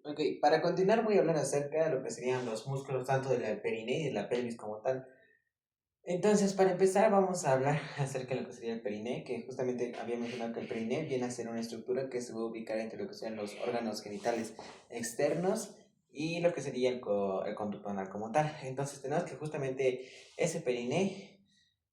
Ok, para continuar voy a hablar acerca de lo que serían los músculos tanto del periné y de la pelvis como tal. Entonces, para empezar, vamos a hablar acerca de lo que sería el periné, que justamente había mencionado que el periné viene a ser una estructura que se va a ubicar entre lo que serían los órganos genitales externos y lo que sería el conducto anal como tal. Entonces, tenemos que justamente ese periné,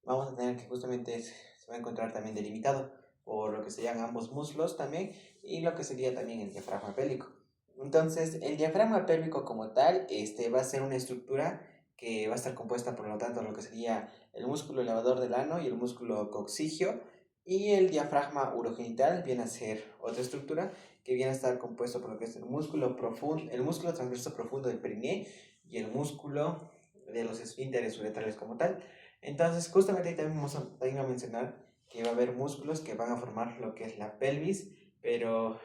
vamos a tener que justamente se va a encontrar también delimitado por lo que serían ambos muslos también y lo que sería también el diafragma pélvico. Entonces, el diafragma pélvico como tal, va a ser una estructura que va a estar compuesta por lo tanto lo que sería el músculo elevador del ano y el músculo coxigio, y el diafragma urogenital viene a ser otra estructura que viene a estar compuesto por lo que es el músculo profundo, el músculo transverso profundo del periné y el músculo de los esfínteres uretrales como tal. Entonces, justamente ahí también vamos también a mencionar que va a haber músculos que van a formar lo que es la pelvis, pero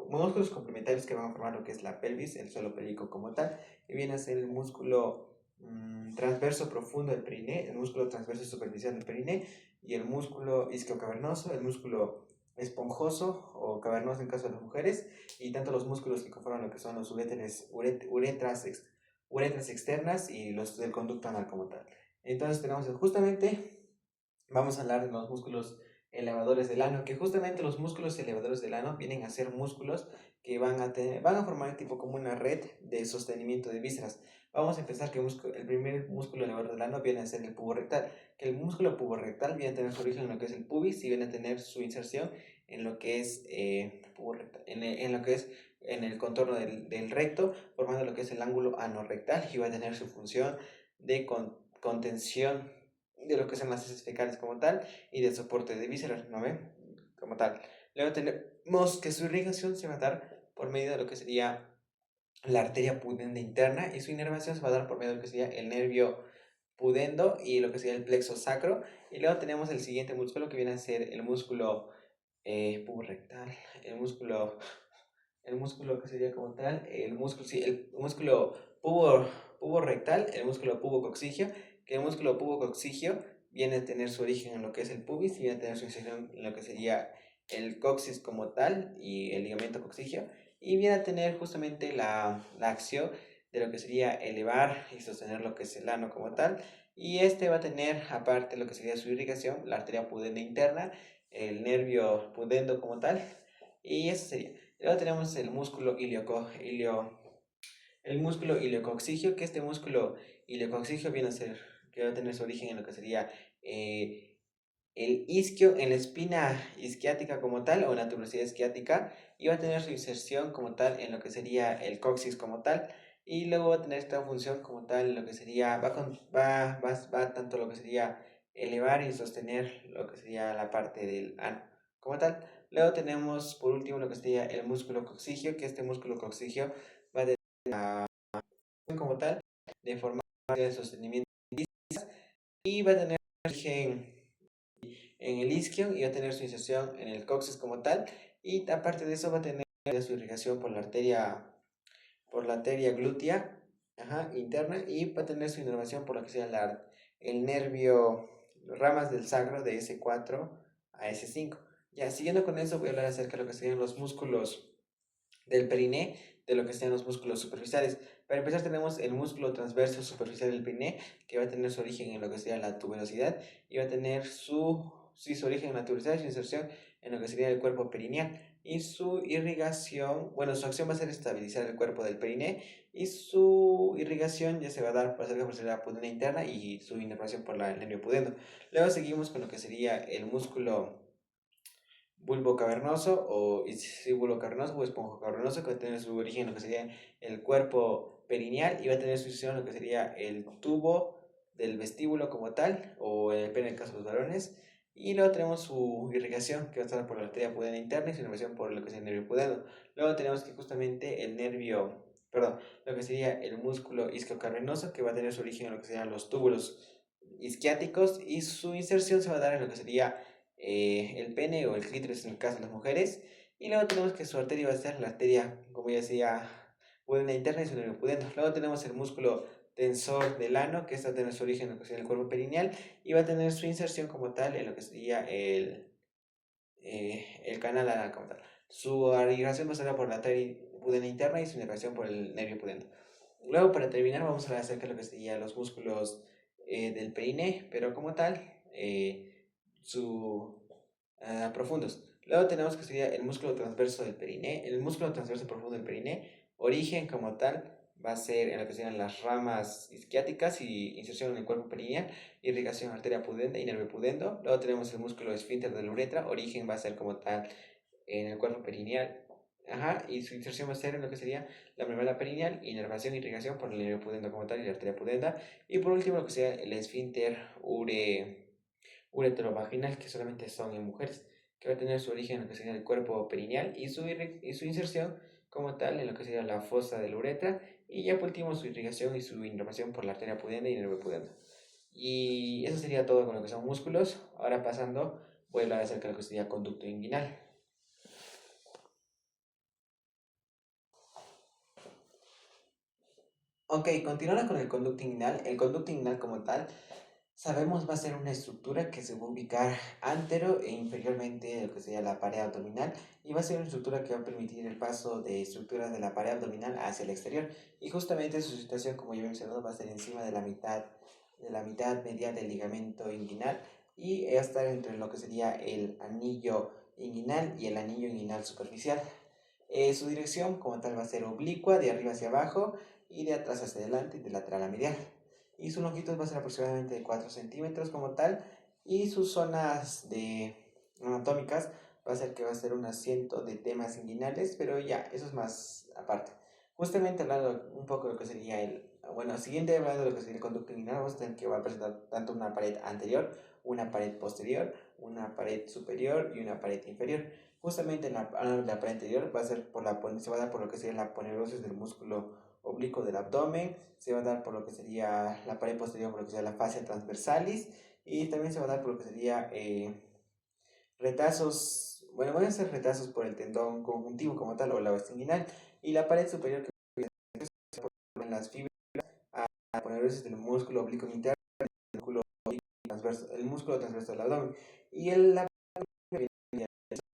músculos complementarios que van a formar lo que es la pelvis, el suelo pélvico como tal, que viene a ser el músculo transverso profundo del periné, el músculo transverso superficial del periné y el músculo isquiocavernoso, el músculo esponjoso o cavernoso en caso de las mujeres, y tanto los músculos que conforman lo que son los uretras externas y los del conducto anal como tal. Entonces tenemos justamente, vamos a hablar de los músculos elevadores del ano, que justamente los músculos elevadores del ano vienen a ser músculos que van a formar tipo como una red de sostenimiento de vísceras. Vamos a empezar que el primer músculo elevador del ano viene a ser el pubo rectal, que el músculo pubo rectal viene a tener su origen en lo que es el pubis y viene a tener su inserción en lo que es pubo rectal, en lo que es en el contorno del recto, formando lo que es el ángulo anorrectal, y va a tener su función de contención de lo que son las heces fecales como tal y del soporte de vísceras, ¿no ve? Como tal. Luego tenemos que su irrigación se va a dar por medio de lo que sería la arteria pudenda interna, y su inervación se va a dar por medio de lo que sería el nervio pudendo y lo que sería el plexo sacro. Y luego tenemos el siguiente músculo que viene a ser el músculo puborectal, el músculo, el músculo que sería como tal, el músculo, sí, el músculo pubo rectal, el músculo pubocoxigio, que el músculo pubocoxigio viene a tener su origen en lo que es el pubis y viene a tener su inserción en lo que sería el coxis como tal y el ligamento coxigio, y viene a tener justamente la acción de lo que sería elevar y sostener lo que es el ano como tal, y este va a tener aparte lo que sería su irrigación, la arteria pudenda interna, el nervio pudendo como tal, y eso sería. Luego tenemos el músculo iliocoxigio, que este músculo iliocoxigio viene a ser, que va a tener su origen en lo que sería el isquio, en la espina isquiática como tal, o en la tuberosidad isquiática, y va a tener su inserción como tal en lo que sería el coxis como tal, y luego va a tener esta función como tal, en lo que sería, va tanto lo que sería elevar y sostener lo que sería la parte del ano como tal. Luego tenemos por último lo que sería el músculo coxigio, que este músculo coxigio va a tener como tal de forma de sostenimiento y va a tener origen en el isquio y va a tener su inserción en el coxis como tal, y aparte de eso va a tener su irrigación por la arteria glútea, ajá, interna, y va a tener su inervación por lo que sea el nervio, ramas del sacro de S4 a S5. Ya, siguiendo con eso voy a hablar acerca de lo que serían los músculos del periné, de lo que sean los músculos superficiales. Para empezar tenemos el músculo transverso superficial del periné, que va a tener su origen en lo que sería la tuberosidad y va a tener su origen en la tuberosidad y su inserción en lo que sería el cuerpo perineal. Y su irrigación, bueno, su acción va a ser estabilizar el cuerpo del periné, y su irrigación ya se va a dar por cerca por la pudenda interna y su inervación por el nervio pudendo. Luego seguimos con lo que sería el músculo bulbo cavernoso o isíbulo cavernoso o esponjo cavernoso, que va a tener su origen en lo que sería el cuerpo perineal y va a tener su inserción en lo que sería el tubo del vestíbulo como tal, o el pene en el caso de los varones. Y luego tenemos su irrigación, que va a estar por la arteria pudenda interna, y su innervación por lo que es el nervio pudendo. Luego tenemos que justamente lo que sería el músculo isquiocavernoso, que va a tener su origen en lo que serían los túbulos isquiáticos, y su inserción se va a dar en lo que sería el pene o el clítoris en el caso de las mujeres. Y luego tenemos que su arteria va a ser la arteria, como ya decía, pudenda interna y su nervio pudendo. Luego tenemos el músculo tensor del ano, que está a tener su origen en lo que sería el cuerpo perineal y va a tener su inserción como tal en lo que sería el canal anal como tal. Su irrigación va a ser pudenda interna y su inervación por el nervio pudendo. Luego, para terminar, vamos a hablar acerca de lo que serían los músculos del peine, pero como tal, su profundos. Luego tenemos que sería el músculo transverso del periné. El músculo transverso profundo del periné, origen como tal, va a ser en lo que serían las ramas isquiáticas y inserción en el cuerpo perineal, irrigación arteria pudenda y nervio pudendo. Luego tenemos el músculo esfínter de la uretra, origen va a ser como tal en el cuerpo perineal. Ajá, y su inserción va a ser en lo que sería la membrana perineal, inervación, irrigación por el nervio pudendo como tal y la arteria pudenda. Y por último, lo que sería el esfínter uretrovaginal, que solamente son en mujeres, que va a tener su origen en lo que sería el cuerpo perineal y su inserción como tal en lo que sería la fosa de la uretra, y ya por último su irrigación y su inervación por la arteria pudenda y nervio pudendo. Y eso sería todo con lo que son músculos. Ahora pasando, voy a hablar acerca de lo que sería conducto inguinal. Ok, continuando con el conducto inguinal. El conducto inguinal como tal, sabemos va a ser una estructura que se va a ubicar antero e inferiormente de lo que sería la pared abdominal, y va a ser una estructura que va a permitir el paso de estructuras de la pared abdominal hacia el exterior, y justamente su situación, como ya he mencionado, va a ser encima de la mitad medial del ligamento inguinal, y va a estar entre lo que sería el anillo inguinal y el anillo inguinal superficial. Su dirección como tal va a ser oblicua, de arriba hacia abajo y de atrás hacia adelante y de lateral a medial. Y su longitud va a ser aproximadamente de 4 centímetros como tal, y sus zonas anatómicas va a ser que va a ser un asiento de temas inguinales, pero ya, eso es más aparte. Justamente hablando un poco de lo que sería bueno, siguiente hablando de lo que sería el conducto inguinal, vamos a tener que va a presentar tanto una pared anterior, una pared posterior, una pared superior y una pared inferior. Justamente en la pared anterior va a ser se va a dar por lo que sería la ponerosis del músculo oblicuo del abdomen, se va a dar por lo que sería la pared posterior, por lo que sería la fascia transversalis, y también se va a dar por lo que sería retazos, bueno, van a ser retazos por el tendón conjuntivo como tal o la base inguinal, y la pared superior que en las fibras a ponerosis del músculo oblicuo interno, el músculo transverso del abdomen, y la va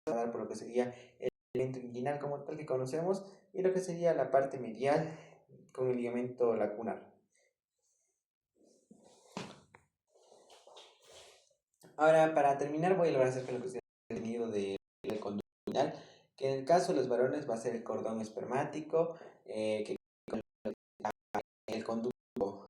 a dar por lo que sería el ligamento inguinal como tal que conocemos, y lo que sería la parte medial con el ligamento lacunar. Ahora, para terminar, voy a hablar acerca de lo que es el contenido del conducto inguinal, que en el caso de los varones va a ser el cordón espermático, que el conducto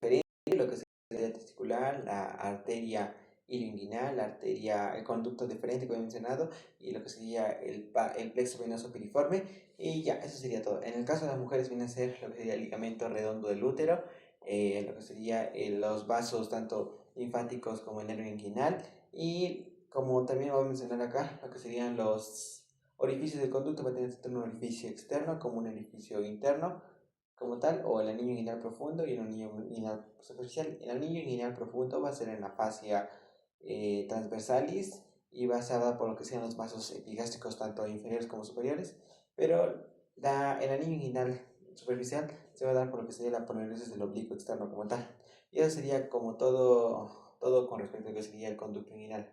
diferente, lo que sería testicular, la arteria ilioinguinal, el conducto deferente, como he mencionado, y lo que sería el plexo venoso piriforme, y ya, eso sería todo. En el caso de las mujeres viene a ser lo que sería el ligamento redondo del útero, lo que sería los vasos tanto linfáticos como el nervio inguinal, y como también voy a mencionar acá, lo que serían los orificios del conducto, va a tener tanto un orificio externo como un orificio interno como tal, o el anillo inguinal profundo y el anillo inguinal superficial. El anillo inguinal profundo va a ser en la fascia transversalis y va a ser dado por lo que sean los vasos epigástricos tanto inferiores como superiores, pero el anillo inguinal superficial se va a dar por lo que sería la ponerosis del oblicuo externo como tal. Y eso sería como todo con respecto a lo que sería el conducto inguinal.